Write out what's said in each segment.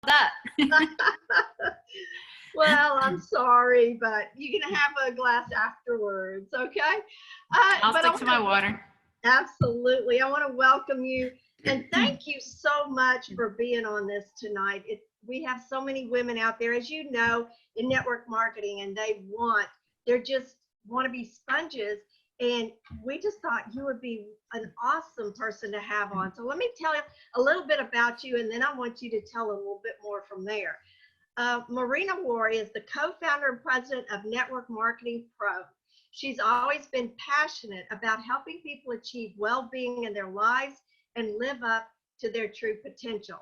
that. Well, I'm sorry, but you can have a glass afterwards, okay? I'll But I stick want to my to water. absolutely, I want to welcome you and thank you so much for being on this tonight. We have so many women out there, as you know, in network marketing, and they're just want to be sponges. And we just thought you would be an awesome person to have on. So let me tell you a little bit about you, and then I want you to tell a little bit more from there. Marina Worre is the co-founder and president of Network Marketing Pro. She's always been passionate about helping people achieve well-being in their lives and live up to their true potential.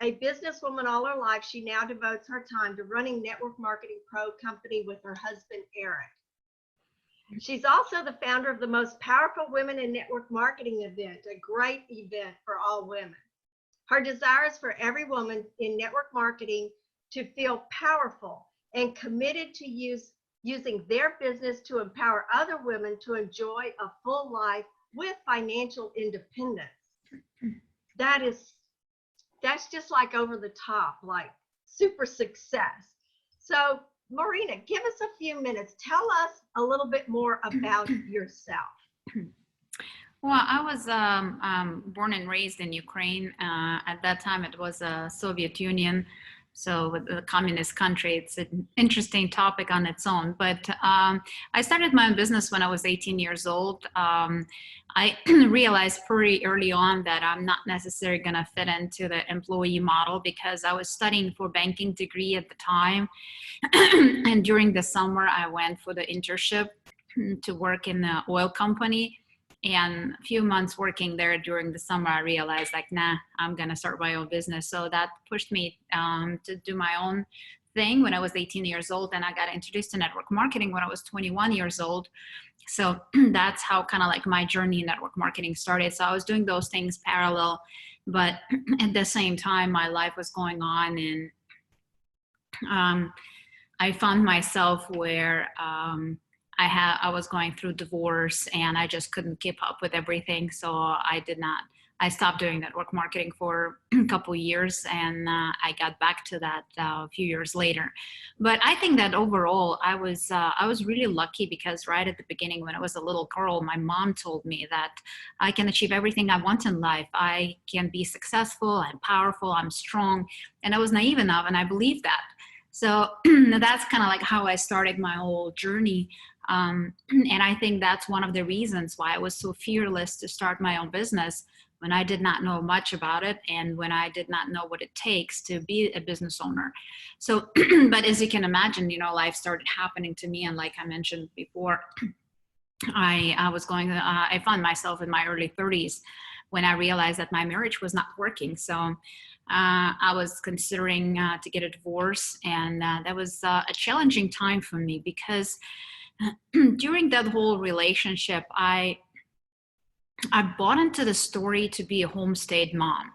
A businesswoman all her life, she now devotes her time to running Network Marketing Pro company with her husband, Eric. She's also the founder of the most powerful women in network marketing event, a great event for all women. Her desire is for every woman in network marketing to feel powerful and committed to using their business to empower other women to enjoy a full life with financial independence. That's just like over the top, like super success. So Marina, give us a few minutes. Tell us a little bit more about yourself. Well, I was born and raised in Ukraine. At that time, it was a Soviet Union. So with the communist country, it's an interesting topic on its own. But I started my own business when I was 18 years old. I realized pretty early on that I'm not necessarily going to fit into the employee model because I was studying for banking degree at the time. And during the summer, I went for the internship to work in the oil company. And a few months working there during the summer, I realized like, nah, I'm going to start my own business. So that pushed me to do my own thing when I was 18 years old. And I got introduced to network marketing when I was 21 years old. So that's how kind of like my journey in network marketing started. So I was doing those things parallel, but at the same time, my life was going on. And I found myself where I was going through divorce and I just couldn't keep up with everything. So I stopped doing network marketing for a couple of years and I got back to that a few years later. But I think that overall I was really lucky because right at the beginning when I was a little girl, my mom told me that I can achieve everything I want in life. I can be successful, I'm powerful, I'm strong. And I was naive enough and I believed that. So that's kind of like how I started my whole journey. And I think that's one of the reasons why I was so fearless to start my own business when I did not know much about it and when I did not know what it takes to be a business owner. So, but as you can imagine, life started happening to me. And like I mentioned before, I found myself in my early 30s when I realized that my marriage was not working. So I was considering to get a divorce, and that was a challenging time for me because during that whole relationship, I bought into the story to be a homestay mom.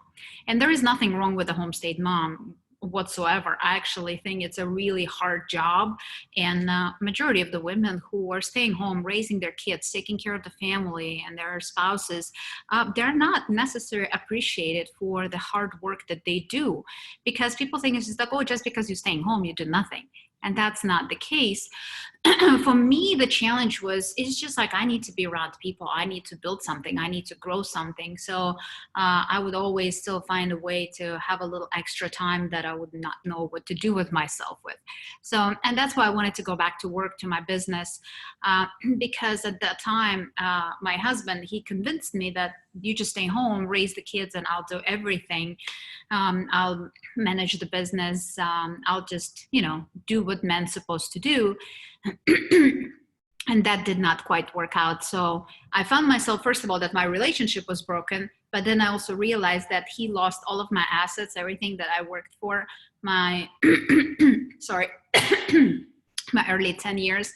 And there is nothing wrong with a homestay mom whatsoever. I actually think it's a really hard job. And majority of the women who are staying home, raising their kids, taking care of the family and their spouses, they're not necessarily appreciated for the hard work that they do. Because people think it's just like, oh, just because you're staying home, you do nothing. And that's not the case. For me, the challenge it's just like I need to be around people. I need to build something. I need to grow something. So I would always still find a way to have a little extra time that I would not know what to do with myself with. So, and that's why I wanted to go back to work, to my business, because at that time, my husband, he convinced me that you just stay home, raise the kids, and I'll do everything. I'll manage the business. I'll just, do what men's supposed to do. And that did not quite work out. So I found myself, first of all, that my relationship was broken, but then I also realized that he lost all of my assets, everything that I worked for, my, sorry, my early 10 years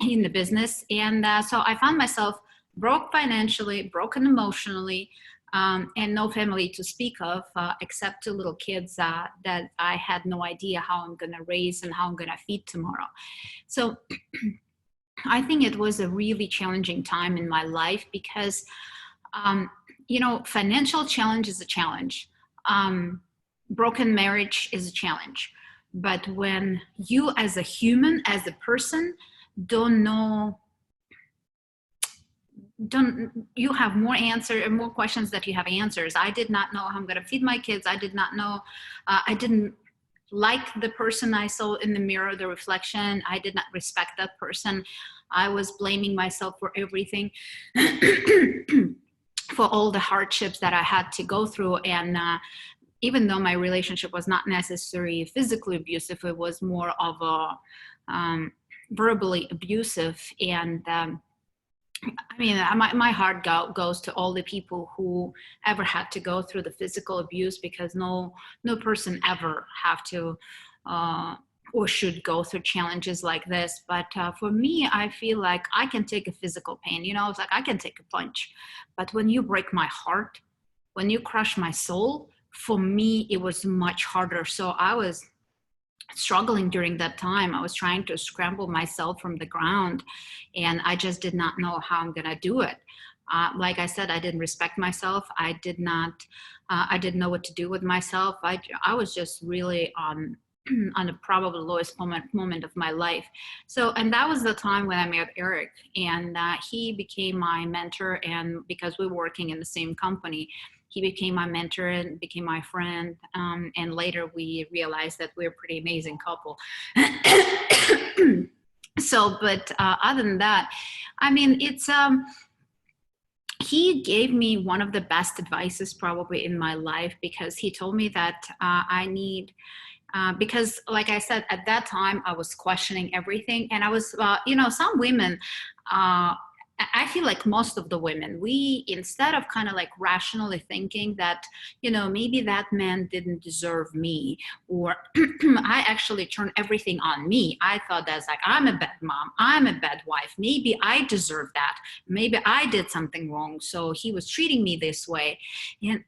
in the business. And so I found myself broke financially, broken emotionally, and no family to speak of, except two little kids that I had no idea how I'm going to raise and how I'm going to feed tomorrow. So I think it was a really challenging time in my life because, financial challenge is a challenge. broken marriage is a challenge. But when you as a human, as a person, don't know, don't, you have more answer and more questions that you have answers. I did not know how I'm going to feed my kids. I did not know, I didn't like the person I saw in the mirror, the reflection. I did not respect that person. I was blaming myself for everything. For all the hardships that I had to go through. And even though my relationship was not necessarily physically abusive, it was more of a verbally abusive. And I mean, my heart goes to all the people who ever had to go through the physical abuse, because no person ever have to or should go through challenges like this. But for me, I feel like I can take a physical pain. You know, it's like I can take a punch. But when you break my heart, when you crush my soul, for me, it was much harder. So I was struggling during that time. I was trying to scramble myself from the ground, and I just did not know how I'm gonna do it. Like I said, I didn't respect myself. I didn't know what to do with myself. I was just really on the probably lowest moment of my life. So, and that was the time when I met Eric, and he became my mentor. And because we were working in the same company, he became my mentor and became my friend. And later we realized that we're a pretty amazing couple. So, but other than that, I mean, it's, he gave me one of the best advices probably in my life, because he told me that I need, because like I said, at that time I was questioning everything. And I was, you know, some women, I feel like most of the women, we, instead of kind of like rationally thinking that, you know, maybe that man didn't deserve me, or I actually turned everything on me. I thought that's like, I'm a bad mom, I'm a bad wife, maybe I deserve that, maybe I did something wrong, so he was treating me this way. And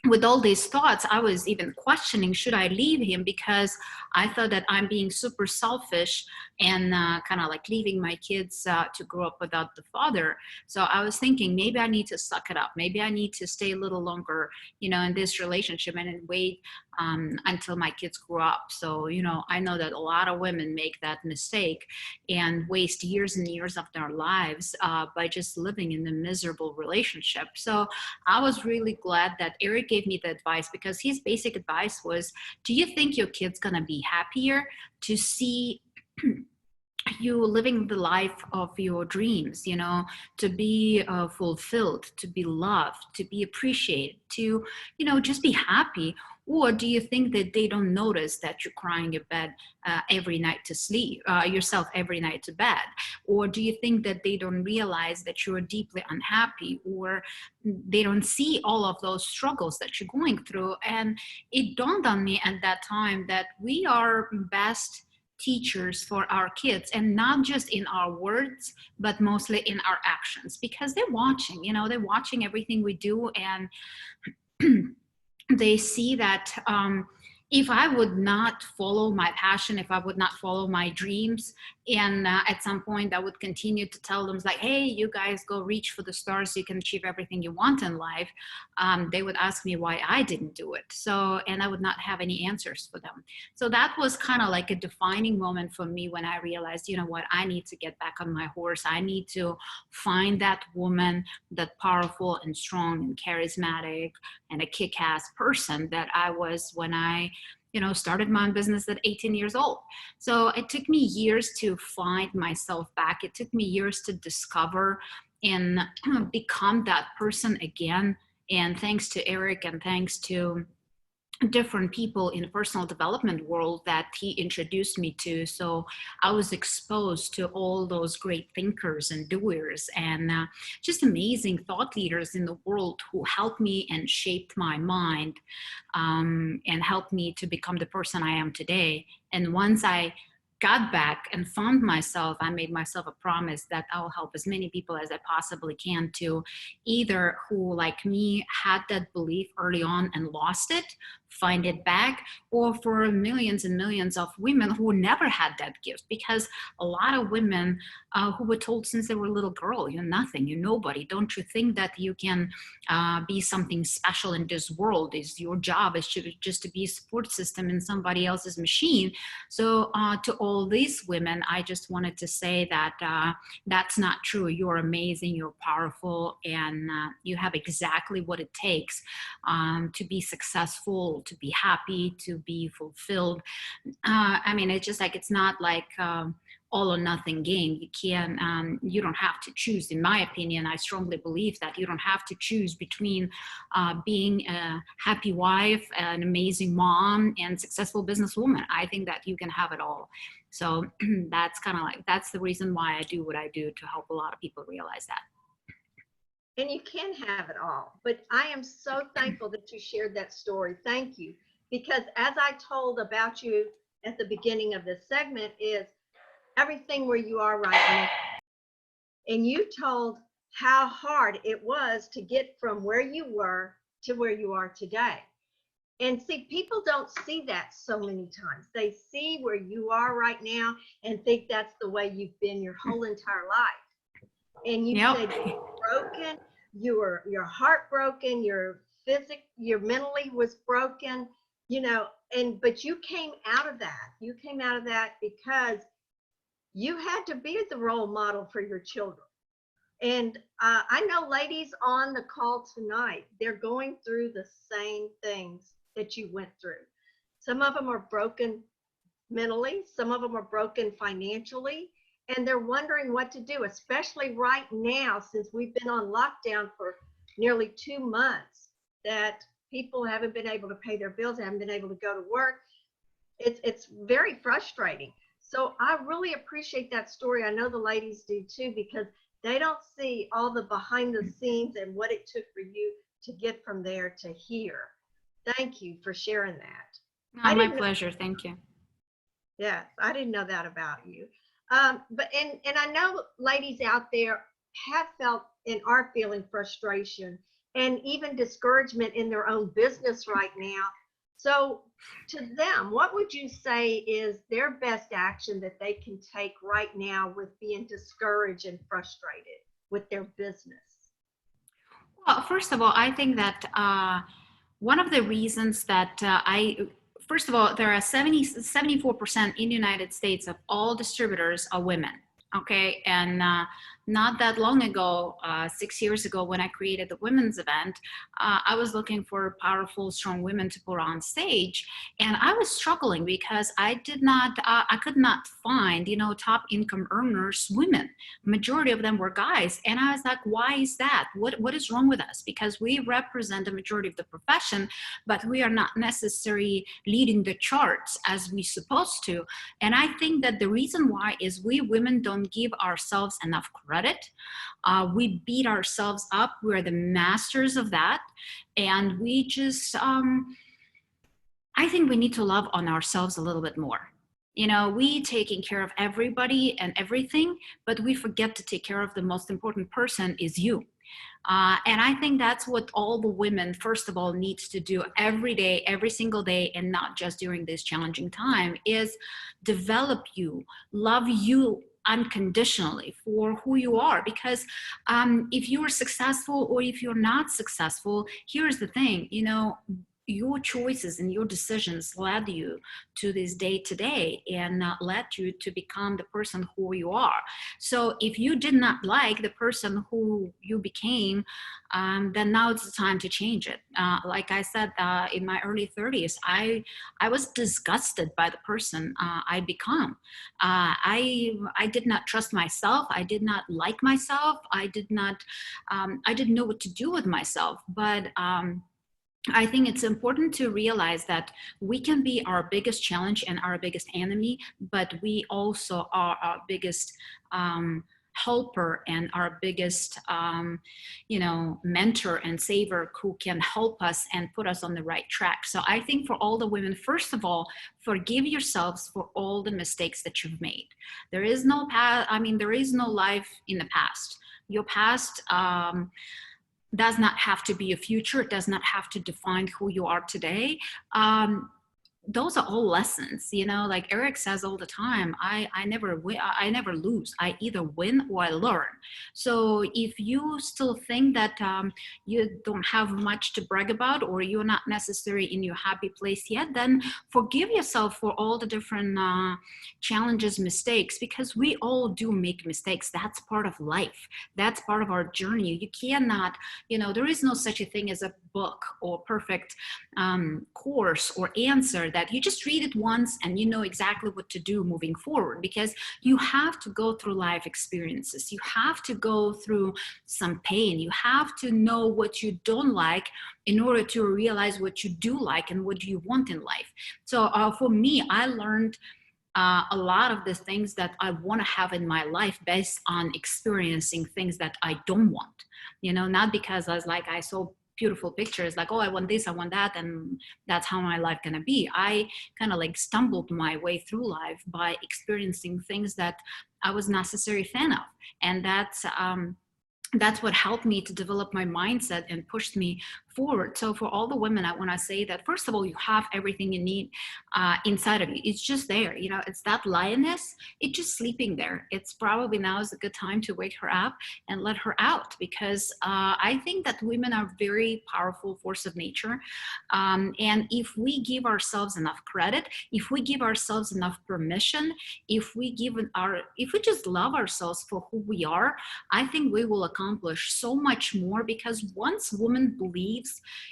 with all these thoughts, I was even questioning, should I leave him? Because I thought that I'm being super selfish and kind of like leaving my kids to grow up without the father. So I was thinking, maybe I need to suck it up. Maybe I need to stay a little longer, you know, in this relationship, and wait until my kids grow up. So, you know, I know that a lot of women make that mistake and waste years and years of their lives by just living in a miserable relationship. So I was really glad that Eric gave me the advice, because his basic advice was, do you think your kid's gonna be happier to see you living the life of your dreams, you know, to be fulfilled, to be loved, to be appreciated, to, you know, just be happy? Or do you think that they don't notice that you're crying in bed every night to sleep, yourself every night to bed? Or do you think that they don't realize that you're deeply unhappy, or they don't see all of those struggles that you're going through? And it dawned on me at that time that we are best teachers for our kids, and not just in our words, but mostly in our actions, because they're watching, you know, they're watching everything we do. And they see that if I would not follow my passion, if I would not follow my dreams, and at some point I would continue to tell them like, hey, you guys go reach for the stars, you can achieve everything you want in life, they would ask me why I didn't do it. So, and I would not have any answers for them. So that was kind of like a defining moment for me, when I realized, you know what, I need to get back on my horse. I need to find that woman, that powerful and strong and charismatic and a kick-ass person that I was when I, you know, started my own business at 18 years old. So it took me years to find myself back. It took me years to discover and become that person again. And thanks to Eric, and thanks to different people in the personal development world that he introduced me to. So I was exposed to all those great thinkers and doers, and just amazing thought leaders in the world who helped me and shaped my mind, and helped me to become the person I am today. And once I got back and found myself, I made myself a promise that I'll help as many people as I possibly can, to either who, like me, had that belief early on and lost it, find it back, or for millions and millions of women who never had that gift. Because a lot of women who were told since they were a little girl, you're nothing, you're nobody, don't you think that you can be something special in this world, is your job is just to be a support system in somebody else's machine. So to all these women, I just wanted to say that that's not true. You're amazing, you're powerful, and you have exactly what it takes to be successful, to be happy, to be fulfilled. I mean, it's just like, it's not like all or nothing game. You don't have to choose. In my opinion, I strongly believe that you don't have to choose between being a happy wife, an amazing mom, and successful businesswoman. I think that you can have it all. So that's kind of like, that's the reason why I do what I do, to help a lot of people realize that. And you can have it all. But I am so thankful that you shared that story. Thank you. Because as I told about you at the beginning of this segment, is everything where you are right now. And you told how hard it was to get from where you were to where you are today. And see, people don't see that so many times. They see where you are right now and think that's the way you've been your whole entire life. And you said you're broken, your heart broken, your mentally was broken, you know, but you came out of that. You came out of that because you had to be the role model for your children. And I know ladies on the call tonight, they're going through the same things that you went through. Some of them are broken mentally, some of them are broken financially, and they're wondering what to do, especially right now, since we've been on lockdown for nearly 2 months, that people haven't been able to pay their bills, haven't been able to go to work. It's very frustrating. So I really appreciate that story. I know the ladies do too, because they don't see all the behind the scenes and what it took for you to get from there to here. Thank you for sharing that. Oh, my pleasure. Thank you. Yes, I didn't know that about you. But I know ladies out there have felt and are feeling frustration and even discouragement in their own business right now. So to them, what would you say is their best action that they can take right now with being discouraged and frustrated with their business? Well, first of all, I think that one of the reasons that first of all, there are 74% in the United States of all distributors are women. Okay, and not that long ago, 6 years ago, when I created the women's event, I was looking for powerful, strong women to put on stage, and I was struggling because I could not find, top income earners women. Majority of them were guys, and I was like, why is that? What is wrong with us? Because we represent the majority of the profession, but we are not necessarily leading the charts as we supposed to. And I think that the reason why is we women don't give ourselves enough credit. We beat ourselves up. We're the masters of that. And we just, I think we need to love on ourselves a little bit more. We taking care of everybody and everything, but we forget to take care of the most important person is you. And I think that's what all the women, first of all, needs to do every day, every single day, and not just during this challenging time, is develop you, love you unconditionally for who you are. Because if you are successful or if you're not successful, here's the thing, your choices and your decisions led you to this day today and led you to become the person who you are. So if you did not like the person who you became, then now it's the time to change it. Like I said, in my early 30s, I was disgusted by the person I become. I did not trust myself. I did not like myself. I didn't know what to do with myself. But I think it's important to realize that we can be our biggest challenge and our biggest enemy, but we also are our biggest helper and our biggest, mentor and saver who can help us and put us on the right track. So I think for all the women, first of all, forgive yourselves for all the mistakes that you've made. There is no there is no life in the past. Your past, does not have to be a future. It does not have to define who you are today. Those are all lessons, you know, like Eric says all the time, I never win, I never lose. I either win or I learn. So if you still think that you don't have much to brag about, or you're not necessarily in your happy place yet, then forgive yourself for all the different challenges, mistakes, because we all do make mistakes. That's part of life. That's part of our journey. You cannot, you know, there is no such a thing as a book or perfect course or answer that you just read it once and you know exactly what to do moving forward, because you have to go through life experiences. You have to go through some pain. You have to know what you don't like in order to realize what you do like and what you want in life. So for me, I learned a lot of the things that I want to have in my life based on experiencing things that I don't want, you know, not because I saw beautiful pictures like, oh, I want this, I want that, and that's how my life gonna be. I kind of like stumbled my way through life by experiencing things that I was not necessarily a fan of. And that's what helped me to develop my mindset and pushed me forward. So for all the women, I want to say that, first of all, you have everything you need inside of you. It's just there. You know, it's that lioness. It's just sleeping there. It's probably now is a good time to wake her up and let her out, because I think that women are very powerful force of nature. And if we give ourselves enough credit, if we give ourselves enough permission, if we just love ourselves for who we are, I think we will accomplish so much more. Because once a woman believes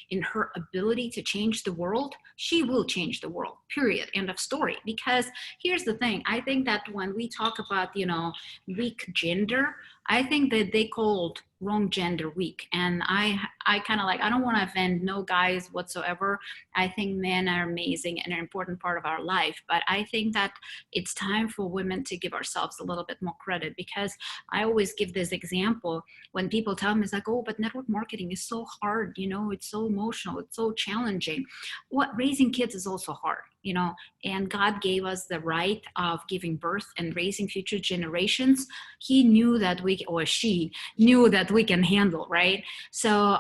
in her ability to change the world, she will change the world, period, end of story. Because here's the thing, I think that when we talk about, you know, weak gender, I think that they called wrong gender weak. And I kind of like, I don't want to offend no guys whatsoever. I think men are amazing and an important part of our life. But I think that it's time for women to give ourselves a little bit more credit. Because I always give this example when people tell me, it's like, oh, but network marketing is so hard, you know, it's so emotional, it's so challenging. What, raising kids is also hard, you know, and God gave us the right of giving birth and raising future generations. He knew that she knew that we can handle, right? So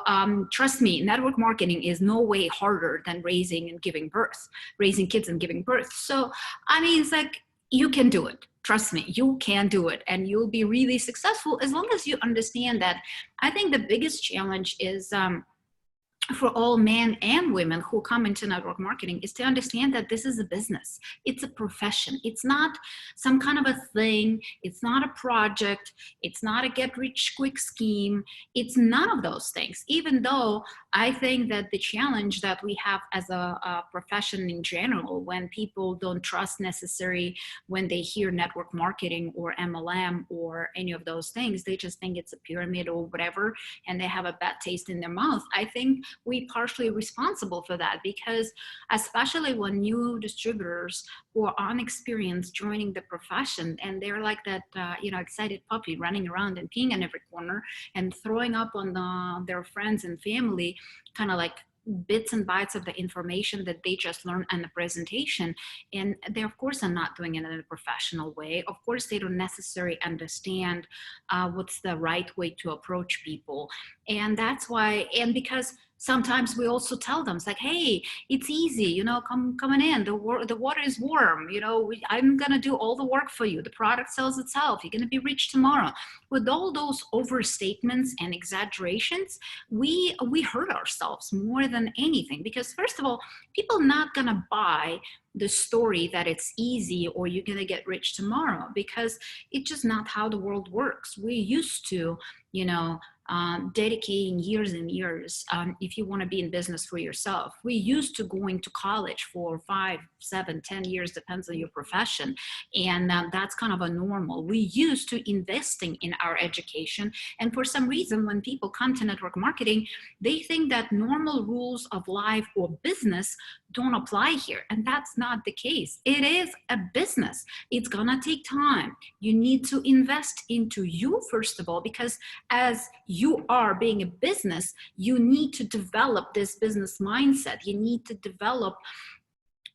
trust me, network marketing is no way harder than raising and giving birth, raising kids and giving birth. So, I mean, it's like, you can do it. Trust me, you can do it, and you'll be really successful as long as you understand that. I think the biggest challenge is for all men and women who come into network marketing is to understand that this is a business. It's a profession. It's not some kind of a thing. It's not a project. It's not a get rich quick scheme. It's none of those things. Even though I think that the challenge that we have as a profession in general, when people don't trust necessarily when they hear network marketing or MLM or any of those things, they just think it's a pyramid or whatever, and they have a bad taste in their mouth. I think we partially responsible for that, because especially when new distributors who are unexperienced joining the profession, and they're like that excited puppy running around and peeing in every corner and throwing up on their friends and family, kind of like bits and bytes of the information that they just learned in the presentation. And they, of course, are not doing it in a professional way. Of course, they don't necessarily understand what's the right way to approach people. And that's why, and because sometimes we also tell them, it's like, hey, it's easy, you know, coming in, the water is warm, you know, I'm gonna do all the work for you, the product sells itself, you're gonna be rich tomorrow. With all those overstatements and exaggerations, we hurt ourselves more than anything. Because first of all, people are not gonna buy the story that it's easy or you're gonna get rich tomorrow, because it's just not how the world works. We used to, you know, dedicating years and years if you want to be in business for yourself. We used to going to college for 5, 7, 10 years, depends on your profession, and that's kind of a normal. We used to investing in our education, and for some reason when people come to network marketing, they think that normal rules of life or business don't apply here, and that's not the case. It is a business. It's gonna take time. You need to invest into you first of all, because as you are being a business, you need to develop this business mindset. You need to develop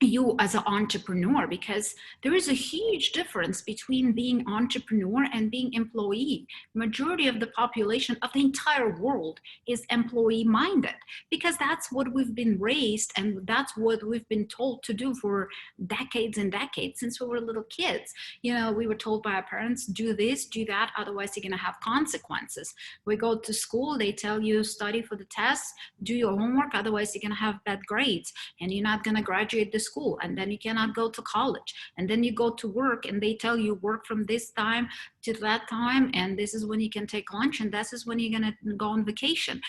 you as an entrepreneur, because there is a huge difference between being entrepreneur and being employee. Majority of the population of the entire world is employee minded, because that's what we've been raised and that's what we've been told to do for decades and decades since we were little kids. You know, we were told by our parents, do this, do that, otherwise you're going to have consequences. We go to school, they tell you study for the test, do your homework, otherwise you're going to have bad grades and you're not going to graduate this school, and then you cannot go to college, and then you go to work and they tell you work from this time to that time, and this is when you can take lunch, and this is when you're going to go on vacation,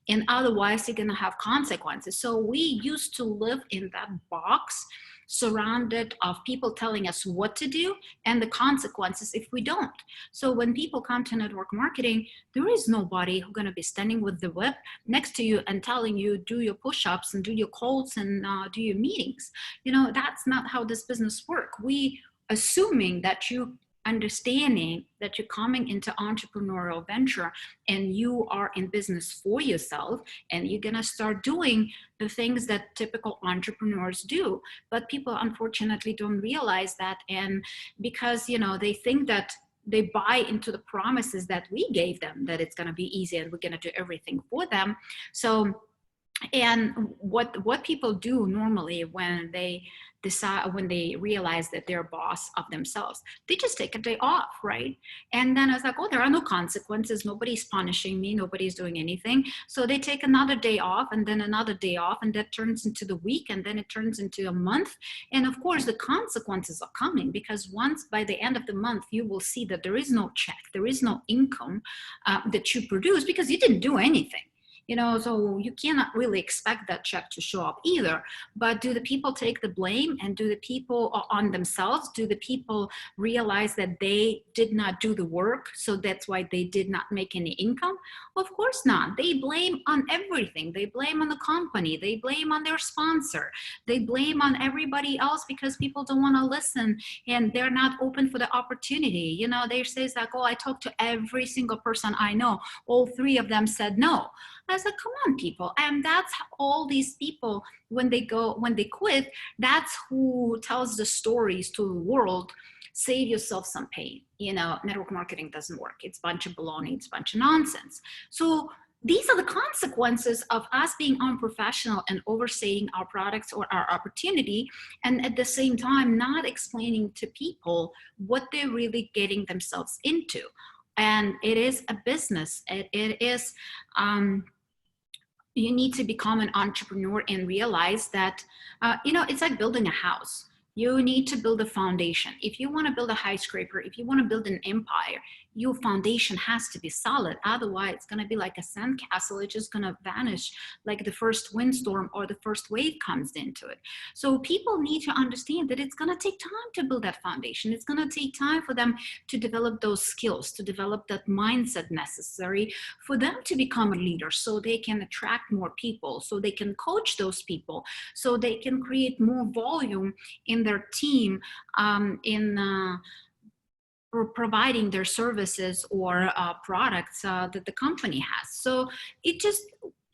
and otherwise you're going to have consequences. So we used to live in that box, surrounded of people telling us what to do and the consequences if we don't. So when people come to network marketing, there is nobody who's going to be standing with the whip next to you and telling you do your push-ups and do your calls and do your meetings. You know, that's not how this business works. We assuming that you understanding that you're coming into entrepreneurial venture and you are in business for yourself, and you're going to start doing the things that typical entrepreneurs do. But people unfortunately don't realize that, and because, you know, they think that they buy into the promises that we gave them, that it's going to be easy and we're going to do everything for them. So, and what people do normally when they decide, when they realize that they're boss of themselves, they just take a day off, right? And then I was like, oh, there are no consequences, nobody's punishing me, nobody's doing anything. So they take another day off, and then another day off, and that turns into the week, and then it turns into a month. And of course the consequences are coming, because once by the end of the month you will see that there is no check, there is no income that you produce, because you didn't do anything. You know, so you cannot really expect that check to show up either. But do the people take the blame, and do the people on themselves? Do the people realize that they did not do the work, so that's why they did not make any income? Of course not. They blame on everything. They blame on the company. They blame on their sponsor. They blame on everybody else, because people don't want to listen and they're not open for the opportunity. You know, they say like, oh, I talked to every single person I know, all 3 of them said no. I was like, come on, people. And that's how all these people, when they quit, that's who tells the stories to the world. Save yourself some pain. You know, network marketing doesn't work. It's a bunch of baloney. It's a bunch of nonsense. So these are the consequences of us being unprofessional and overselling our products or our opportunity, and at the same time not explaining to people what they're really getting themselves into. And it is a business. It is you need to become an entrepreneur and realize that, you know, it's like building a house. You need to build a foundation. If you want to build a skyscraper, if you want to build an empire, your foundation has to be solid. Otherwise, it's going to be like a sandcastle. It's just going to vanish like the first windstorm or the first wave comes into it. So people need to understand that it's going to take time to build that foundation. It's going to take time for them to develop those skills, to develop that mindset necessary for them to become a leader, so they can attract more people, so they can coach those people, so they can create more volume in their team, providing their services or products that the company has. So it just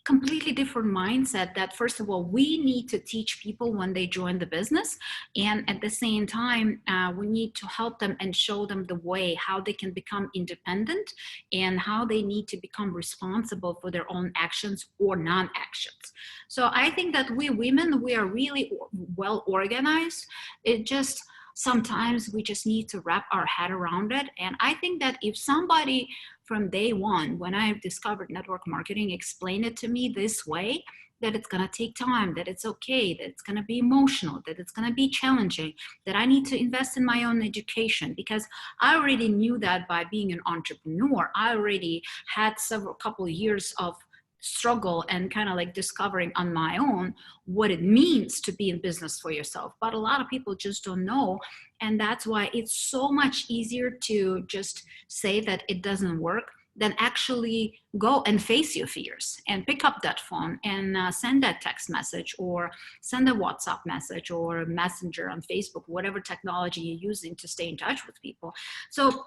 completely different mindset that, first of all, we need to teach people when they join the business, and at the same time we need to help them and show them the way how they can become independent and how they need to become responsible for their own actions or non-actions. So I think that we women, we are really well organized. It just sometimes we just need to wrap our head around it. And I think that if somebody from day one, when I discovered network marketing, explained it to me this way, that it's going to take time, that it's okay, that it's going to be emotional, that it's going to be challenging, that I need to invest in my own education, because I already knew that by being an entrepreneur. I already had couple of years of struggle and kind of like discovering on my own what it means to be in business for yourself. But a lot of people just don't know. And that's why it's so much easier to just say that it doesn't work than actually go and face your fears and pick up that phone and send that text message or send a WhatsApp message or a messenger on Facebook, whatever technology you're using to stay in touch with people. So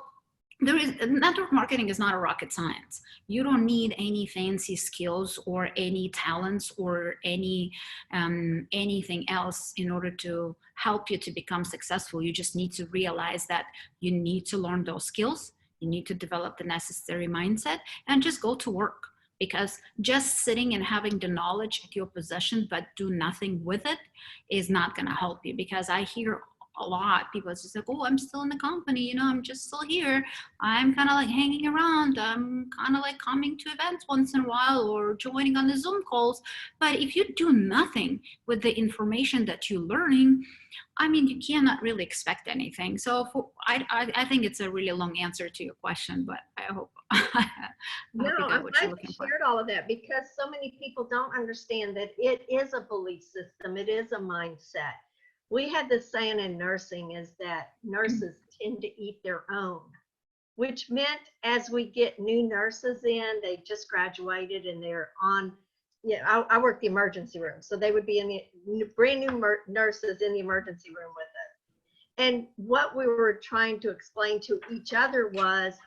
network marketing is not a rocket science. You don't need any fancy skills or any talents or anything else in order to help you to become successful. You just need to realize that you need to learn those skills. You need to develop the necessary mindset and just go to work, because just sitting and having the knowledge at your possession but do nothing with it is not going to help you. Because I hear a lot people just like, oh, I'm still in the company, you know, I'm just still here, I'm kind of like hanging around, I'm kind of like coming to events once in a while or joining on the Zoom calls. But if you do nothing with the information that you're learning, I mean, you cannot really expect anything. So I think it's a really long answer to your question, but I hope I No, hope you got I'm what glad you're you looking for. shared all of that, because so many people don't understand that it is a belief system. It is a mindset. We had this saying in nursing is that nurses tend to eat their own, which meant as we get new nurses in, they just graduated and they're on, yeah, I work the emergency room. So they would be in the brand new nurses in the emergency room with us. And what we were trying to explain to each other was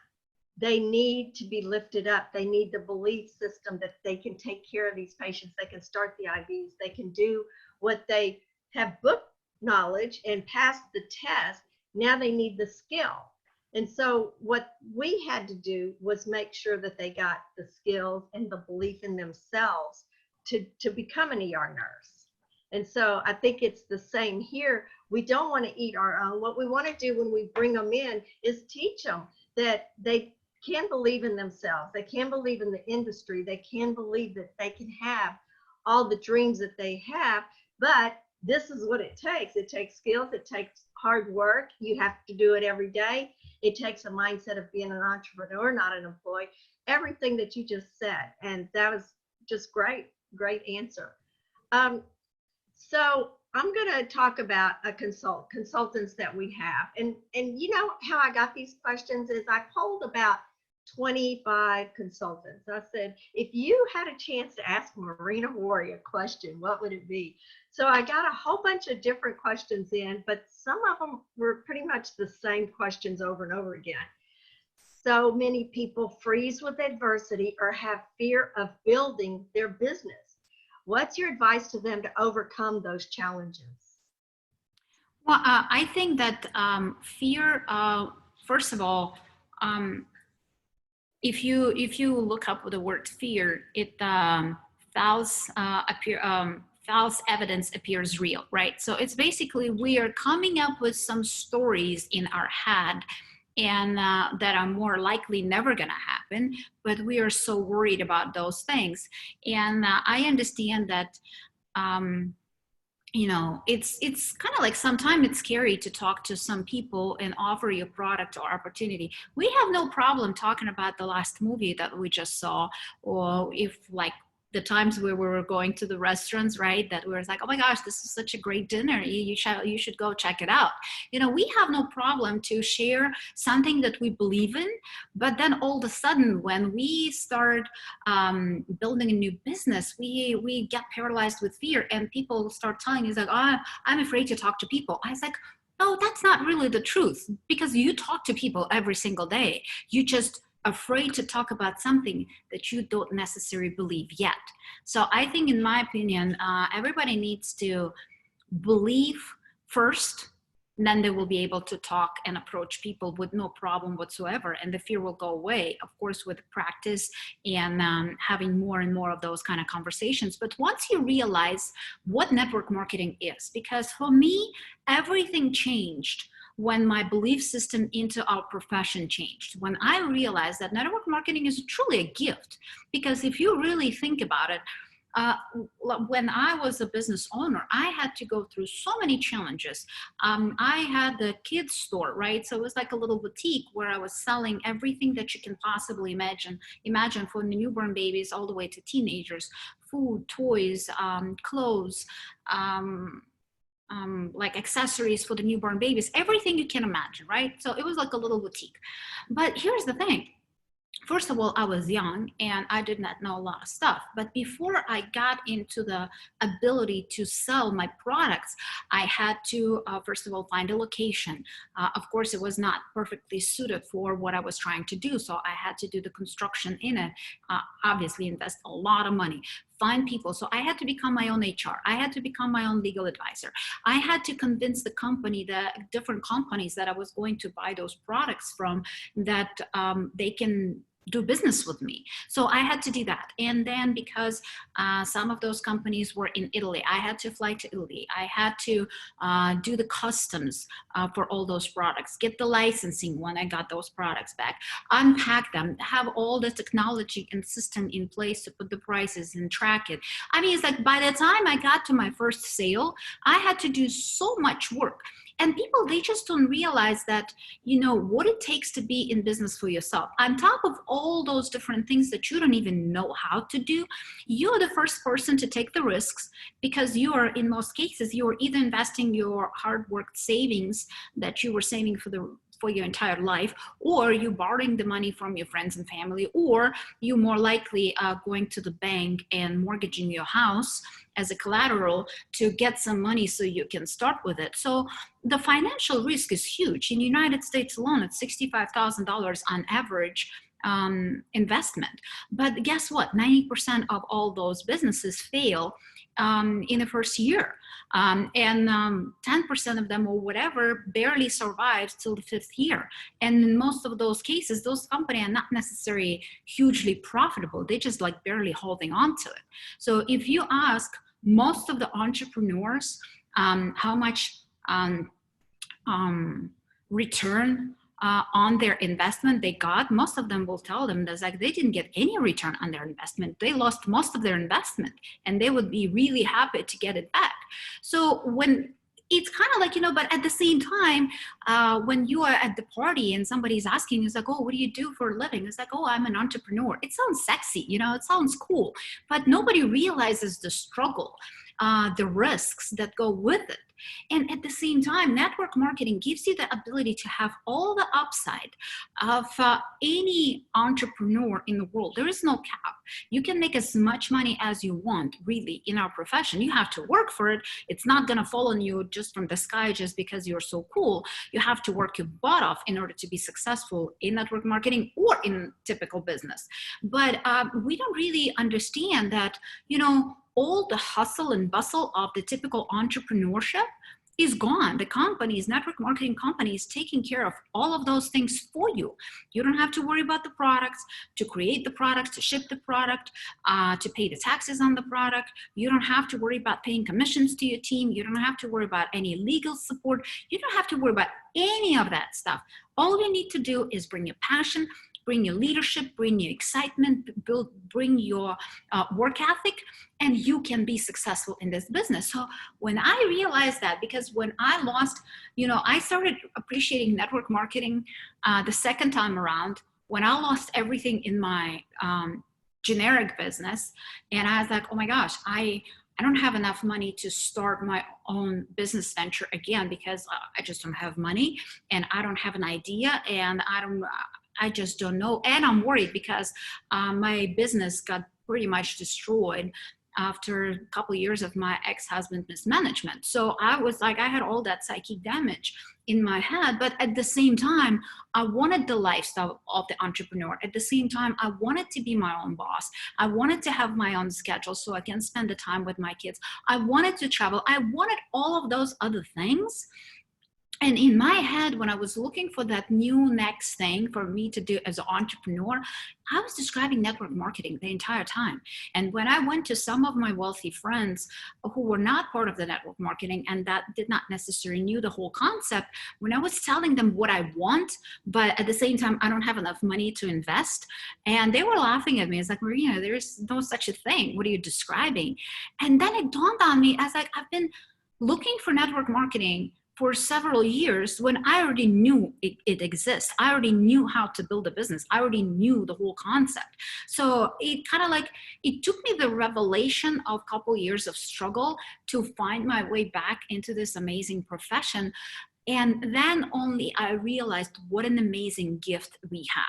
they need to be lifted up. They need the belief system that they can take care of these patients. They can start the IVs. They can do what they have book knowledge and pass the test. Now they need the skill. And so what we had to do was make sure that they got the skills and the belief in themselves to become an ER nurse. And so I think it's the same here. We don't want to eat our own. What we want to do when we bring them in is teach them that they can believe in themselves. They can believe in the industry. They can believe that they can have all the dreams that they have, but this is what it takes. It takes skills. It takes hard work. You have to do it every day. It takes a mindset of being an entrepreneur, not an employee. Everything that you just said. And that was just great, great answer. So I'm going to talk about consultants that we have. And you know how I got these questions is I polled about 25 consultants. I said, if you had a chance to ask Marina Worre a question, what would it be? So I got a whole bunch of different questions in, but some of them were pretty much the same questions over and over again. So many people freeze with adversity or have fear of building their business. What's your advice to them to overcome those challenges? Well, I think that fear, first of all, if you look up the word fear, it false false evidence appears real, right? So it's basically we are coming up with some stories in our head and that are more likely never going to happen, but we are so worried about those things. And I understand that you know, it's kind of like sometimes it's scary to talk to some people and offer you a product or opportunity. We have no problem talking about the last movie that we just saw, or if like the times where we were going to the restaurants, right? That we were like, oh my gosh, this is such a great dinner. You should go check it out. You know, we have no problem to share something that we believe in, but then all of a sudden, when we start building a new business, we get paralyzed with fear, and people start telling us like, oh, I'm afraid to talk to people. I was like, no, that's not really the truth, because you talk to people every single day. You just afraid to talk about something that you don't necessarily believe yet. So I think, in my opinion, everybody needs to believe first, then they will be able to talk and approach people with no problem whatsoever, and the fear will go away, of course, with practice and having more and more of those kind of conversations. But once you realize what network marketing is, because for me, everything changed when my belief system into our profession changed. When I realized that network marketing is truly a gift, because if you really think about it, when I was a business owner, I had to go through so many challenges. I had the kids store, right? So it was like a little boutique where I was selling everything that you can possibly imagine from the newborn babies all the way to teenagers: food, toys, clothes, like accessories for the newborn babies, everything you can imagine, right? So it was like a little boutique. But here's the thing. first of all, I was young and I did not know a lot of stuff. But before I got into the ability to sell my products, I had to, first of all, find a location. Of course, it was not perfectly suited for what I was trying to do. So I had to do the construction in it, obviously invest a lot of money, find people. So I had to become my own HR. I had to become my own legal advisor. I had to convince the company, the different companies that I was going to buy those products from, that they can do business with me. So I had to do that. And then because some of those companies were in Italy, I had to fly to Italy. I had to do the customs for all those products, get the licensing when I got those products back, unpack them, have all the technology and system in place to put the prices and track it. I mean, it's like by the time I got to my first sale, I had to do so much work. And people, they just don't realize that, you know, what it takes to be in business for yourself. On top of all those different things that you don't even know how to do, you're the first person to take the risks, because you are, in most cases, you are either investing your hard worked savings that you were saving for your entire life, or you borrowing the money from your friends and family, or you more likely going to the bank and mortgaging your house as a collateral to get some money so you can start with it. So the financial risk is huge. In the United States alone, it's $65,000 on average investment. But guess what? 90% of all those businesses fail in the first year. And 10% of them or whatever barely survives till the fifth year. And in most of those cases, those companies are not necessarily hugely profitable. They just like barely holding on to it. So if you ask most of the entrepreneurs how much return on their investment they got, most of them will tell them that like they didn't get any return on their investment. They lost most of their investment, and they would be really happy to get it back. So when it's kind of like, you know, but at the same time, when you are at the party and somebody's asking, it's like, oh, what do you do for a living? It's like, oh, I'm an entrepreneur. It sounds sexy, you know, it sounds cool, but nobody realizes the struggle, the risks that go with it. And at the same time, network marketing gives you the ability to have all the upside of any entrepreneur in the world. There is no cap. You can make as much money as you want, really, in our profession. You have to work for it. It's not going to fall on you just from the sky just because you're so cool. You have to work your butt off in order to be successful in network marketing or in typical business. But we don't really understand that, you know, all the hustle and bustle of the typical entrepreneurship is gone. The companies, network marketing companies, taking care of all of those things for you. You don't have to worry about the products, to create the products, to ship the product, to pay the taxes on the product. You don't have to worry about paying commissions to your team. You don't have to worry about any legal support. You don't have to worry about any of that stuff. All you need to do is bring your passion, bring your leadership, bring your excitement, bring your work ethic, and you can be successful in this business. So when I realized that, because when I lost, you know, I started appreciating network marketing the second time around, when I lost everything in my generic business. And I was like, oh my gosh, I don't have enough money to start my own business venture again, because I just don't have money and I don't have an idea, and I just don't know. And I'm worried because my business got pretty much destroyed after a couple of years of my ex-husband mismanagement. So I was like, I had all that psychic damage in my head, but at the same time, I wanted the lifestyle of the entrepreneur. At the same time, I wanted to be my own boss. I wanted to have my own schedule so I can spend the time with my kids. I wanted to travel. I wanted all of those other things. And in my head, when I was looking for that new next thing for me to do as an entrepreneur, I was describing network marketing the entire time. And when I went to some of my wealthy friends who were not part of the network marketing and that did not necessarily knew the whole concept, when I was telling them what I want, but at the same time, I don't have enough money to invest, and they were laughing at me. It's like, Marina, there's no such a thing. What are you describing? And then it dawned on me, as like, I've been looking for network marketing for several years when I already knew it exists. I already knew how to build a business. I already knew the whole concept. So it kind of like, it took me the revelation of a couple years of struggle to find my way back into this amazing profession. And then only I realized what an amazing gift we have.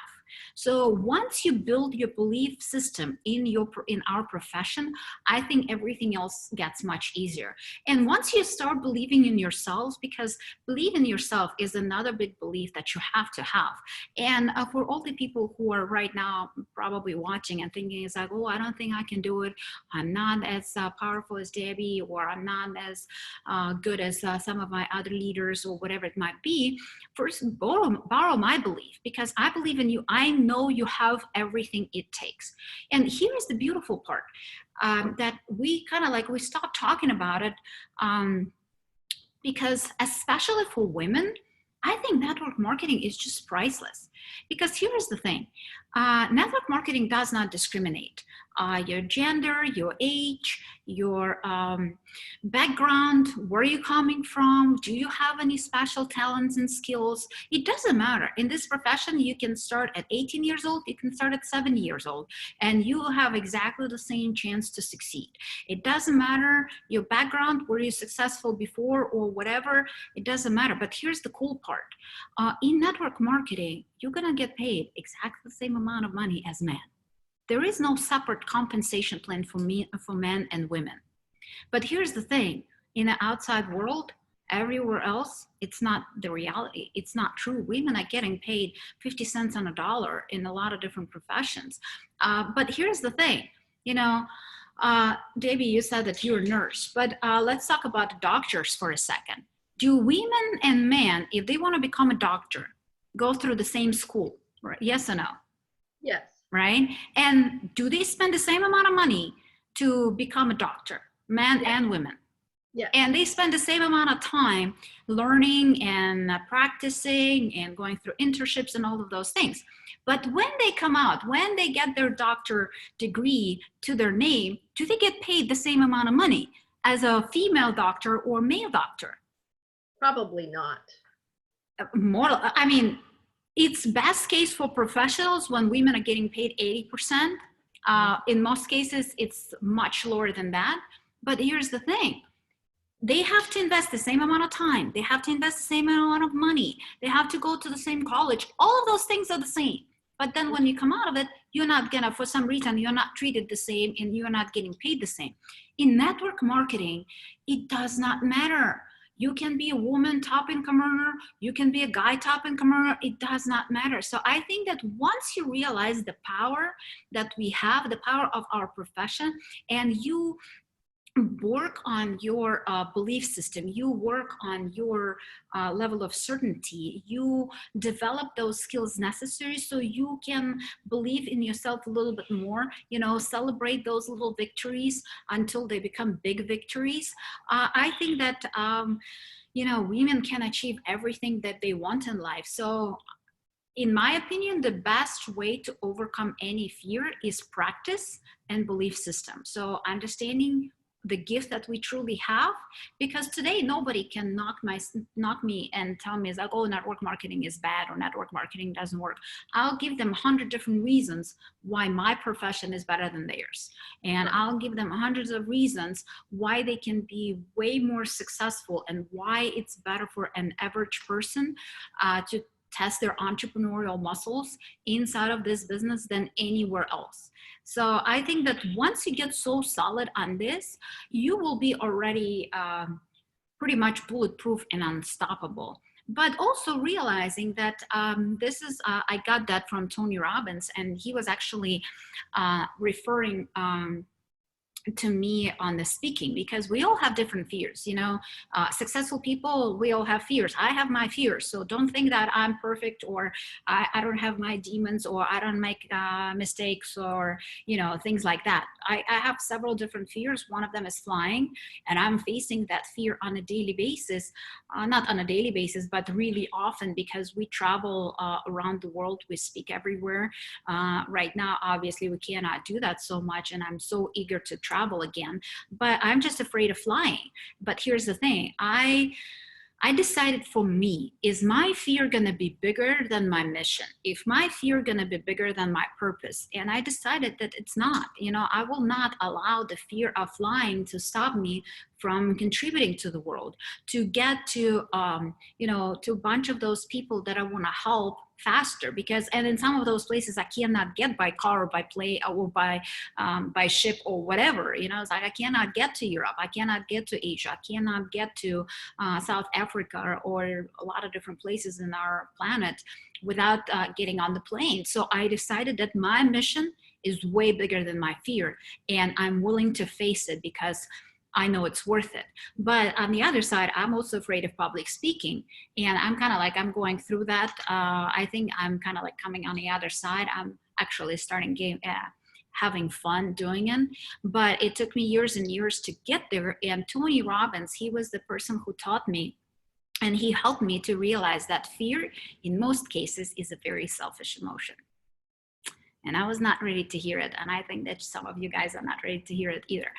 So once you build your belief system in our profession, I think everything else gets much easier. And once you start believing in yourselves, because believe in yourself is another big belief that you have to have. And for all the people who are right now probably watching and thinking, it's like, oh, I don't think I can do it. I'm not as powerful as Debbie, or I'm not as good as some of my other leaders, or whatever it might be. First, borrow my belief, because I believe in you. I know you have everything it takes. And here's the beautiful part, that we kind of like, we stopped talking about it, because especially for women, I think network marketing is just priceless. Because here's the thing, network marketing does not discriminate. Your gender, your age, your background, where are you coming from, do you have any special talents and skills? It doesn't matter. In this profession, you can start at 18 years old, you can start at 70 years old, and you will have exactly the same chance to succeed. It doesn't matter your background, were you successful before or whatever, it doesn't matter. But here's the cool part. In network marketing, you're gonna get paid exactly the same amount of money as men. There is no separate compensation plan for men and women. But here's the thing, in the outside world, everywhere else, it's not the reality. It's not true. Women are getting paid 50 cents on a dollar in a lot of different professions. But here's the thing, Debbie, you said that you're a nurse, but let's talk about the doctors for a second. Do women and men, if they want to become a doctor, go through the same school? Right? Yes or no? Yes. Right? And do they spend the same amount of money to become a doctor, men and women? Yeah. And they spend the same amount of time learning and practicing and going through internships and all of those things. But when they come out, when they get their doctor degree to their name, do they get paid the same amount of money as a female doctor or male doctor? Probably not. More, I mean, it's best case for professionals when women are getting paid 80%. In most cases, it's much lower than that. But here's the thing. They have to invest the same amount of time. They have to invest the same amount of money. They have to go to the same college. All of those things are the same. But then when you come out of it, you're not gonna, for some reason, you're not treated the same and you're not getting paid the same. In network marketing, it does not matter. You can be a woman top income earner, you can be a guy top income earner, it does not matter. So I think that once you realize the power that we have, the power of our profession, and you work on your belief system, you work on your level of certainty, you develop those skills necessary so you can believe in yourself a little bit more, celebrate those little victories until they become big victories. I think that, women can achieve everything that they want in life. So in my opinion, the best way to overcome any fear is practice and belief system. So understanding the gift that we truly have, because today nobody can knock me and tell me, like, oh, network marketing is bad or network marketing doesn't work. I'll give them 100 different reasons why my profession is better than theirs. And I'll give them hundreds of reasons why they can be way more successful and why it's better for an average person to test their entrepreneurial muscles inside of this business than anywhere else. So I think that once you get so solid on this, you will be already pretty much bulletproof and unstoppable. But also realizing that I got that from Tony Robbins, and he was actually referring to me on the speaking, because we all have different fears. Successful people, we all have fears. I have my fears, so don't think that I'm perfect, or I don't have my demons, or I don't make mistakes, or things like that. I have several different fears. One of them is flying, and I'm facing that fear on a daily basis. Not on a daily basis, but really often, because we travel around the world, we speak everywhere. Right now, obviously, we cannot do that so much, and I'm so eager to travel again, but I'm just afraid of flying. But here's the thing, I decided, for me, is my fear gonna be bigger than my mission? If my fear gonna be bigger than my purpose? And I decided that it's not. I will not allow the fear of flying to stop me from contributing to the world, to get to, to a bunch of those people that I want to help faster. Because, and in some of those places I cannot get by car or by plane or by ship or whatever, it's like I cannot get to Europe, I cannot get to Asia, I cannot get to South Africa or a lot of different places in our planet without getting on the plane. So I decided that my mission is way bigger than my fear, and I'm willing to face it because I know it's worth it. But on the other side, I'm also afraid of public speaking, and I'm kind of like, I'm going through that. I think I'm kind of like coming on the other side. I'm actually starting having fun doing it, but it took me years and years to get there. And Tony Robbins, he was the person who taught me, and he helped me to realize that fear in most cases is a very selfish emotion. And I was not ready to hear it. And I think that some of you guys are not ready to hear it either.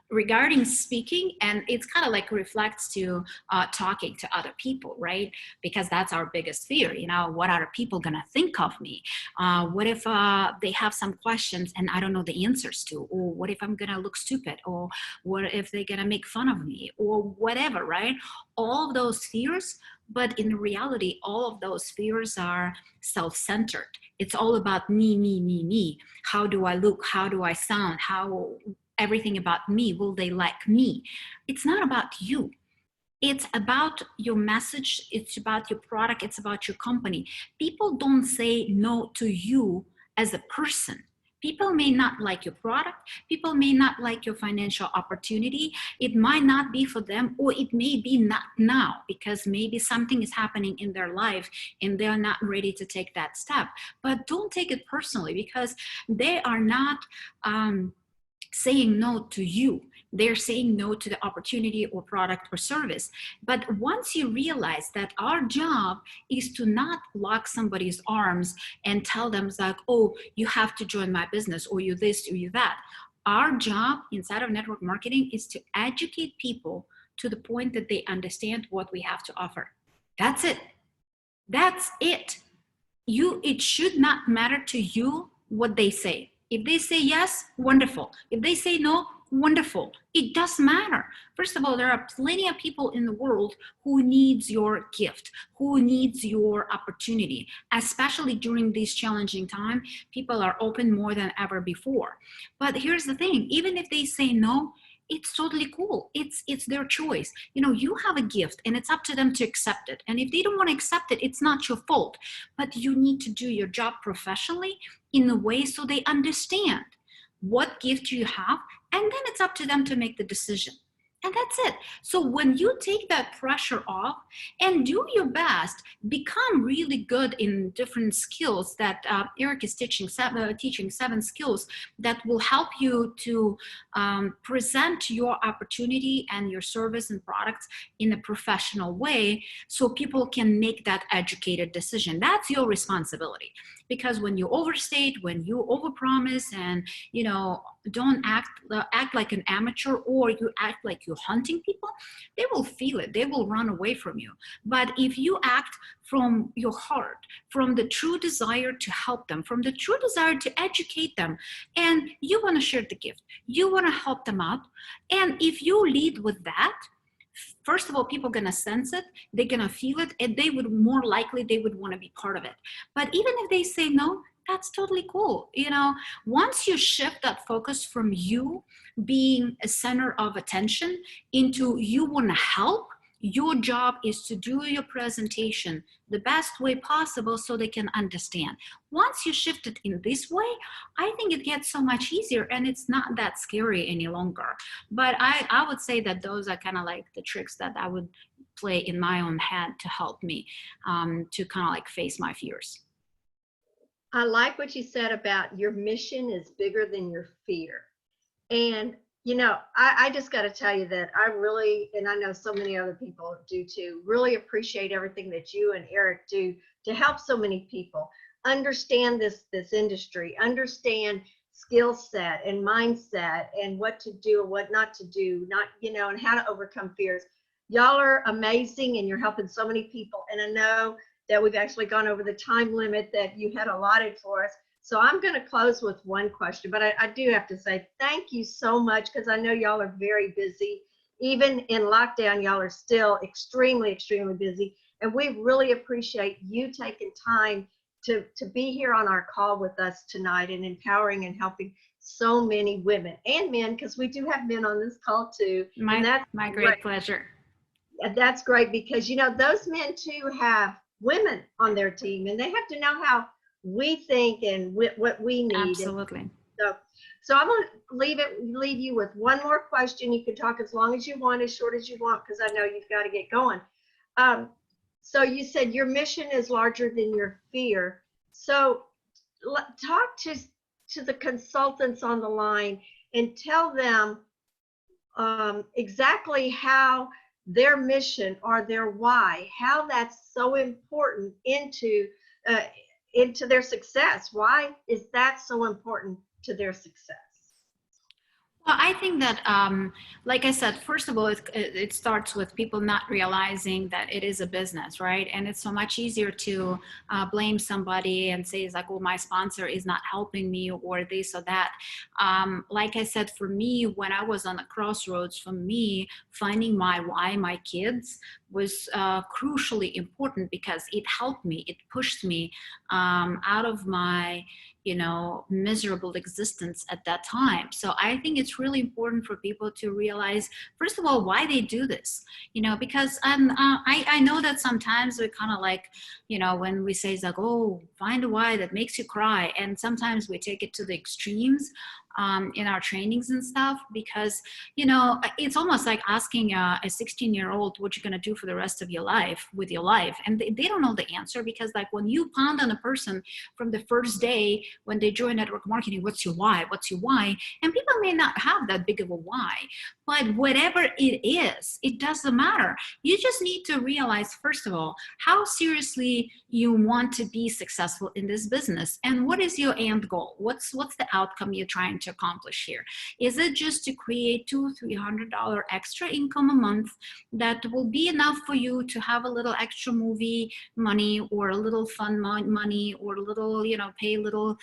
Regarding speaking, and it's kind of like reflects to talking to other people, right? Because that's our biggest fear. What are people gonna think of me? What if they have some questions and I don't know the answers to? Or what if I'm gonna look stupid? Or what if they're gonna make fun of me? Or whatever, right? All of those fears, but in reality, all of those fears are self-centered. It's all about me, me, me, me. How do I look? How do I sound? Everything about me. Will they like me? It's not about you. It's about your message. It's about your product. It's about your company. People don't say no to you as a person. People may not like your product. People may not like your financial opportunity. It might not be for them, or it may be not now because maybe something is happening in their life and they're not ready to take that step. But don't take it personally, because they are not saying no to you. They're saying no to the opportunity or product or service. But once you realize that our job is to not lock somebody's arms and tell them like, oh, you have to join my business, or you this or you that. Our job inside of network marketing is to educate people to the point that they understand what we have to offer. That's it. That's it. It should not matter to you what they say. If they say yes, wonderful. If they say no, wonderful. It doesn't matter. First of all, there are plenty of people in the world who needs your gift, who needs your opportunity, especially during this challenging time. People are open more than ever before. But here's the thing, even if they say no, it's totally cool. It's their choice. You have a gift and it's up to them to accept it. And if they don't want to accept it, it's not your fault. But you need to do your job professionally in a way so they understand what gift you have, and then it's up to them to make the decision. And that's it. So when you take that pressure off and do your best, become really good in different skills that Eric is teaching 7 skills that will help you to present your opportunity and your service and products in a professional way so people can make that educated decision. That's your responsibility. Because when you overstate, when you overpromise, and don't act like an amateur, or you act like you're hunting people, they will feel it. They will run away from you. But if you act from your heart, from the true desire to help them, from the true desire to educate them, and you want to share the gift, you want to help them out, and if you lead with that, first of all, people are going to sense it, they're going to feel it, and they would more likely, they would want to be part of it. But even if they say no, that's totally cool. Once you shift that focus from you being a center of attention into you want to help, your job is to do your presentation the best way possible so they can understand. Once you shift it in this way, I think it gets so much easier and it's not that scary any longer. But I would say that those are kind of like the tricks that I would play in my own head to help me to kind of like face my fears. I like what you said about your mission is bigger than your fear. And I just got to tell you that I really, and I know so many other people do too, really appreciate everything that you and Eric do to help so many people understand this industry, understand skill set and mindset and what to do and what not to do, and how to overcome fears. Y'all are amazing and you're helping so many people. And I know that we've actually gone over the time limit that you had allotted for us. So I'm going to close with one question, but I do have to say thank you so much, because I know y'all are very busy even in lockdown, y'all are still extremely, extremely busy. And we really appreciate you taking time to be here on our call with us tonight and empowering and helping so many women and men, because we do have men on this call too. And that's My great pleasure. That's great, because you know those men too have women on their team, and they have to know how we think and what we need. Absolutely. So I'm going to leave you with one more question. You can talk as long as you want, as short as you want, because I know you've got to get going. So you said your mission is larger than your fear. So talk to the consultants on the line and tell them exactly how their mission or their why, how that's so important into their success. Why is that so important to their success? Well, I think that, like I said, first of all, it starts with people not realizing that it is a business, right? And it's so much easier to blame somebody and say, it's like, well, my sponsor is not helping me or this or that. Like I said, for me, when I was on the crossroads, for me, finding my why, my kids, was crucially important, because it helped me, it pushed me out of my miserable existence at that time. So I think it's really important for people to realize, first of all, why they do this, because I know that sometimes we kind of like, when we say it's like, oh, find a why that makes you cry. And sometimes we take it to the extremes in our trainings and stuff, because it's almost like asking a 16-year-old what you're going to do for the rest of your life with your life, and they don't know the answer. Because like when you pound on a person from the first day when they join network marketing, what's your why, and people may not have that big of a why, but whatever it is, it doesn't matter. You just need to realize, first of all, how seriously you want to be successful in this business, and what is your end goal. What's the outcome you're trying to accomplish here? Is it just to create $200-300 extra income a month that will be enough for you to have a little extra movie money, or a little fun money, or a little, pay a little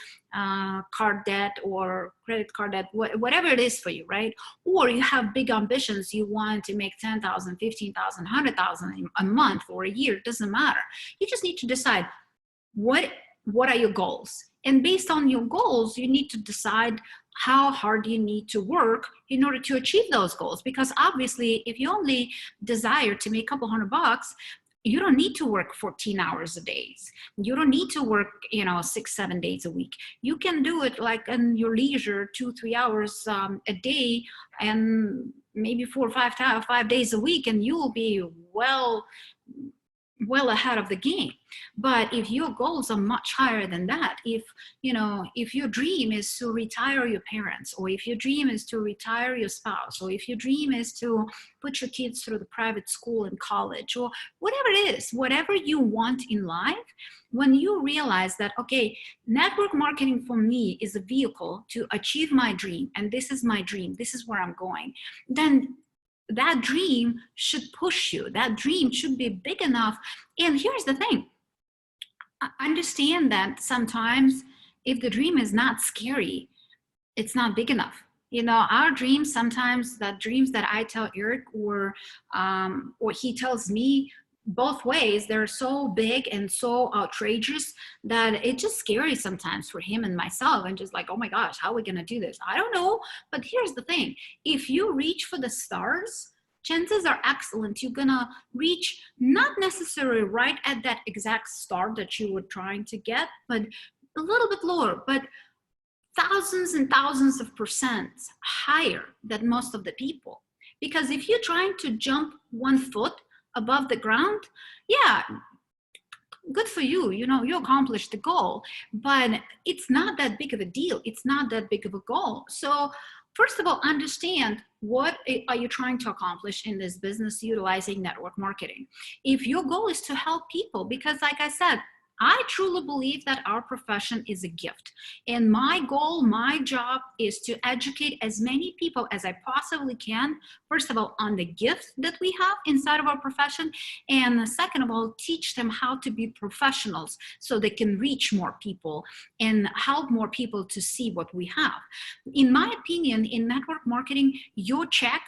card debt or credit card debt, whatever it is for you, right? Or you have big ambitions, you want to make 10,000, 15,000, 100,000 a month or a year, it doesn't matter. You just need to decide what are your goals, and based on your goals, you need to decide how hard you need to work in order to achieve those goals. Because obviously, if you only desire to make a couple $100, you don't need to work 14 hours a day. You don't need to work, 6-7 days a week. You can do it like in your leisure, 2-3 hours a day, and maybe 4 or 5 days a week, and you will be well ahead of the game. But if your goals are much higher than that, if your dream is to retire your parents, or if your dream is to retire your spouse, or if your dream is to put your kids through the private school and college, or whatever it is, whatever you want in life, when you realize that, okay, network marketing for me is a vehicle to achieve my dream, and this is my dream, this is where I'm going, then that dream should push you. That dream should be big enough. And here's the thing. Understand that sometimes if the dream is not scary, it's not big enough. Our dreams, sometimes the dreams that I tell Eric, or he tells me, both ways, they're so big and so outrageous that it's just scary sometimes for him and myself, and just like, oh my gosh, how are we gonna do this? I don't know. But here's the thing, if you reach for the stars, chances are excellent you're gonna reach, not necessarily right at that exact star that you were trying to get, but a little bit lower, but thousands and thousands of percent higher than most of the people. Because if you're trying to jump 1 foot above the ground, yeah, good for you, you accomplished the goal, but it's not that big of a deal. It's not that big of a goal. So first of all, understand, what are you trying to accomplish in this business utilizing network marketing? If your goal is to help people, because like I said, I truly believe that our profession is a gift. And my goal, my job is to educate as many people as I possibly can, first of all, on the gift that we have inside of our profession. And second of all, teach them how to be professionals so they can reach more people and help more people to see what we have. In my opinion, in network marketing, your check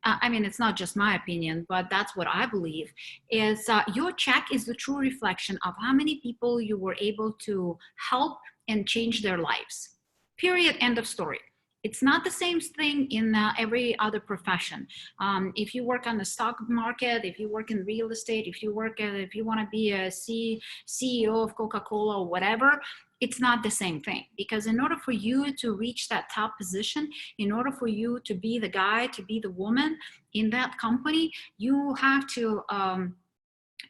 I mean, it's not just my opinion, but that's what I believe, is your check is the true reflection of how many people you were able to help and change their lives. Period. End of story. It's not the same thing in every other profession. If you work on the stock market, if you work in real estate, if you want to be a CEO of Coca-Cola or whatever, it's not the same thing. Because in order for you to reach that top position, in order for you to be the guy, to be the woman in that company, you have to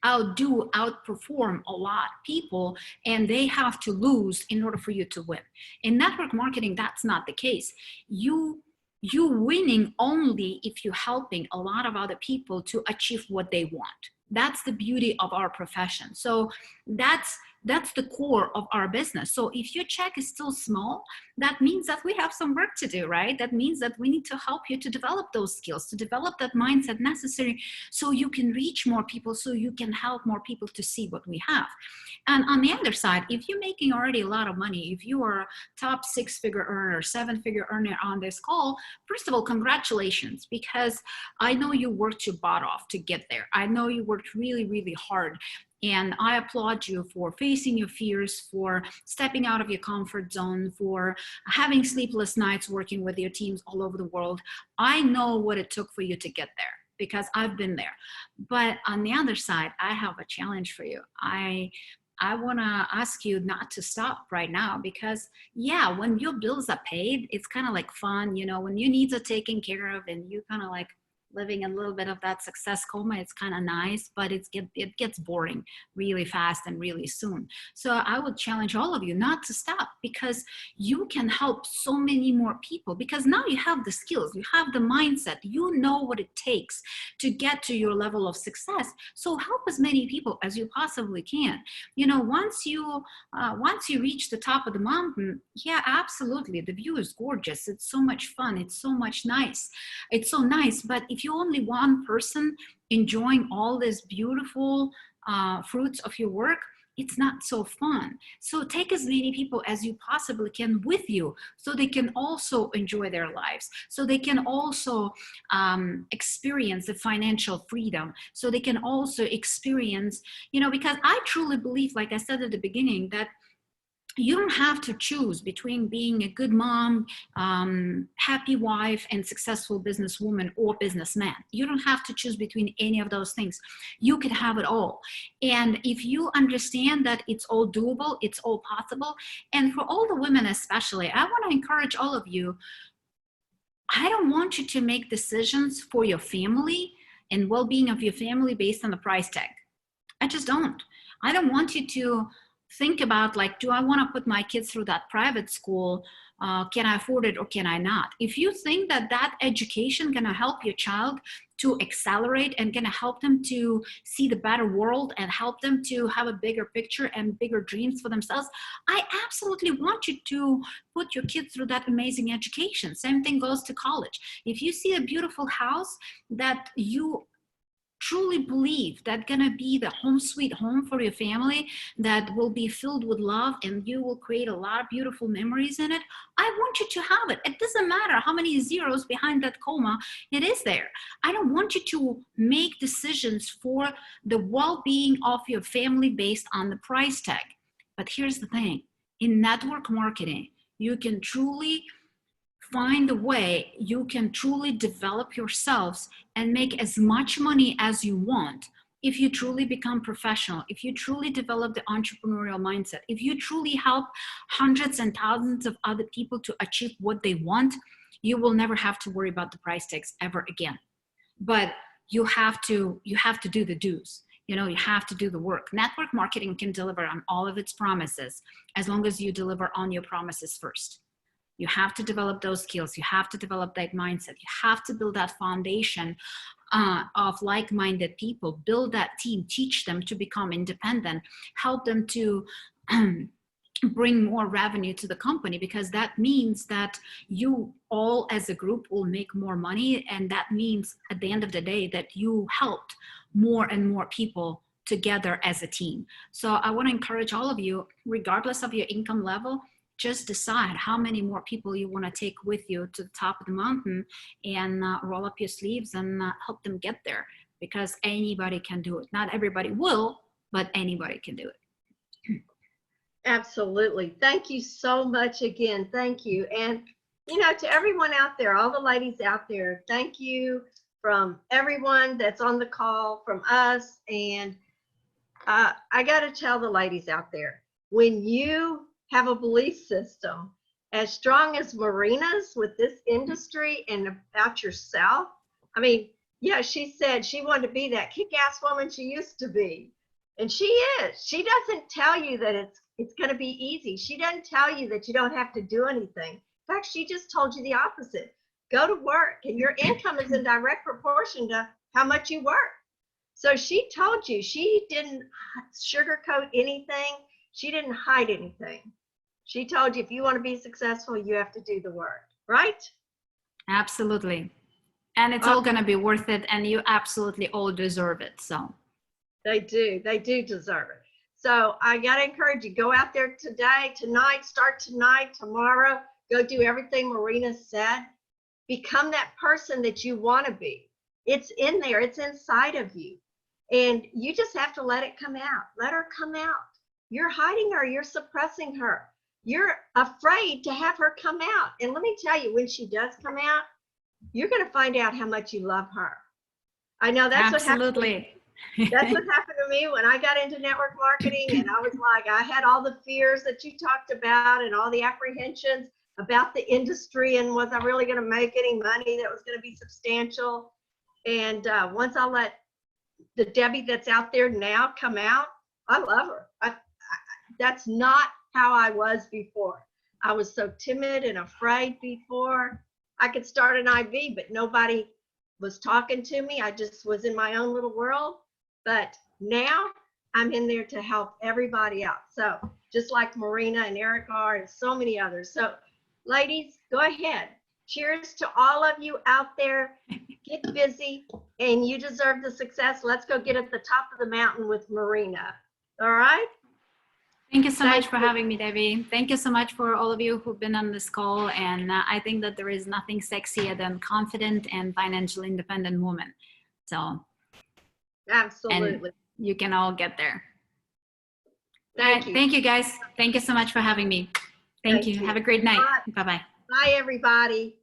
outperform a lot of people, and they have to lose in order for you to win. In network marketing, that's not the case. You winning only if you're helping a lot of other people to achieve what they want. That's the beauty of our profession. So that's the core of our business. So if your check is still small, that means that we have some work to do, right? That means that we need to help you to develop those skills, to develop that mindset necessary so you can reach more people, so you can help more people to see what we have. And on the other side, if you're making already a lot of money, if you are a top 6-figure earner, 7-figure earner on this call, first of all, congratulations, because I know you worked your butt off to get there. I know you worked really, really hard. And I applaud you for facing your fears, for stepping out of your comfort zone, for having sleepless nights working with your teams all over the world. I know what it took for you to get there, because I've been there. But on the other side, I have a challenge for you. I want to ask you not to stop right now, because yeah, when your bills are paid, it's kind of like fun, you know, when your needs are taken care of and you kind of like living a little bit of that success coma, it's kind of nice, but it gets boring really fast and really soon. So I would challenge all of you not to stop, because you can help so many more people, because now you have the skills, you have the mindset, you know what it takes to get to your level of success. So help as many people as you possibly can. You know, once you reach the top of the mountain, yeah, absolutely, the view is gorgeous, it's so much fun, it's so nice, but if you're only one person enjoying all this beautiful fruits of your work, it's not so fun. So take as many people as you possibly can with you, so they can also enjoy their lives, so they can also experience the financial freedom, so they can also experience, you know, because I truly believe, like I said at the beginning, that you don't have to choose between being a good mom, happy wife, and successful businesswoman or businessman. You don't have to choose between any of those things. You could have it all. And if you understand that it's all doable, it's all possible. And for all the women especially, I want to encourage all of you, I don't want you to make decisions for your family and well-being of your family based on the price tag. I just don't. I don't want you to think about, like, do I want to put my kids through that private school? Can I afford it or can I not? If you think that that education going to help your child to accelerate and going to help them to see the better world and help them to have a bigger picture and bigger dreams for themselves, I absolutely want you to put your kids through that amazing education. Same thing goes to college. If you see a beautiful house that you truly believe that gonna be the home sweet home for your family, that will be filled with love and you will create a lot of beautiful memories in it, I want you to have it. It doesn't matter how many zeros behind that comma it is there. I don't want you to make decisions for the well-being of your family based on the price tag. But here's the thing, in network marketing, you can truly find a way, you can truly develop yourselves and make as much money as you want if you truly become professional, if you truly develop the entrepreneurial mindset, if you truly help hundreds and thousands of other people to achieve what they want. You will never have to worry about the price tags ever again. But you have to do the do's. You know, you have to do the work. Network marketing can deliver on all of its promises as long as you deliver on your promises first. You have to develop those skills. You have to develop that mindset. You have to build that foundation of like-minded people, build that team, teach them to become independent, help them to bring more revenue to the company, because that means that you all as a group will make more money. And that means at the end of the day that you helped more and more people together as a team. So I want to encourage all of you, regardless of your income level, just decide how many more people you want to take with you to the top of the mountain, and roll up your sleeves and help them get there, because anybody can do it. Not everybody will, but anybody can do it. Absolutely. Thank you so much again. Thank you. And, you know, to everyone out there, all the ladies out there, thank you from everyone that's on the call, from us. And I got to tell the ladies out there, when you have a belief system as strong as Marina's with this industry and about yourself, I mean, yeah, she said she wanted to be that kick-ass woman she used to be. And she is. She doesn't tell you that it's going to be easy. She doesn't tell you that you don't have to do anything. In fact, she just told you the opposite. Go to work, and your income is in direct proportion to how much you work. So she told you. She didn't sugarcoat anything. She didn't hide anything. She told you if you want to be successful, you have to do the work, right? Absolutely. And it's all going to be worth it, and you absolutely all deserve it. So they do deserve it. So I got to encourage you, go out there today, tonight, start tonight, tomorrow, go do everything Marina said. Become that person that you want to be. It's in there, it's inside of you. And you just have to let it come out. Let her come out. You're hiding her, you're suppressing her. You're afraid to have her come out. And let me tell you, when she does come out, you're going to find out how much you love her. I know that's absolutely. That's what happened to me when I got into network marketing, and I was like, I had all the fears that you talked about and all the apprehensions about the industry, and was I really going to make any money that was going to be substantial? And once I let the Debbie that's out there now come out, I love her. That's not how I was before. I was so timid and afraid before. I could start an IV, but nobody was talking to me. I just was in my own little world. But now I'm in there to help everybody out. So just like Marina and Eric are, and so many others. So ladies, go ahead. Cheers to all of you out there. Get busy, and you deserve the success. Let's go get at the top of the mountain with Marina. All right? Thank you so much for having me, Debbie. Thank you so much for all of you who've been on this call. And I think that there is nothing sexier than confident and financially independent woman. So absolutely, and you can all get there. Thank you. Thank you, guys. Thank you so much for having me. Thank you. Have a great night. Bye-bye. Bye, everybody.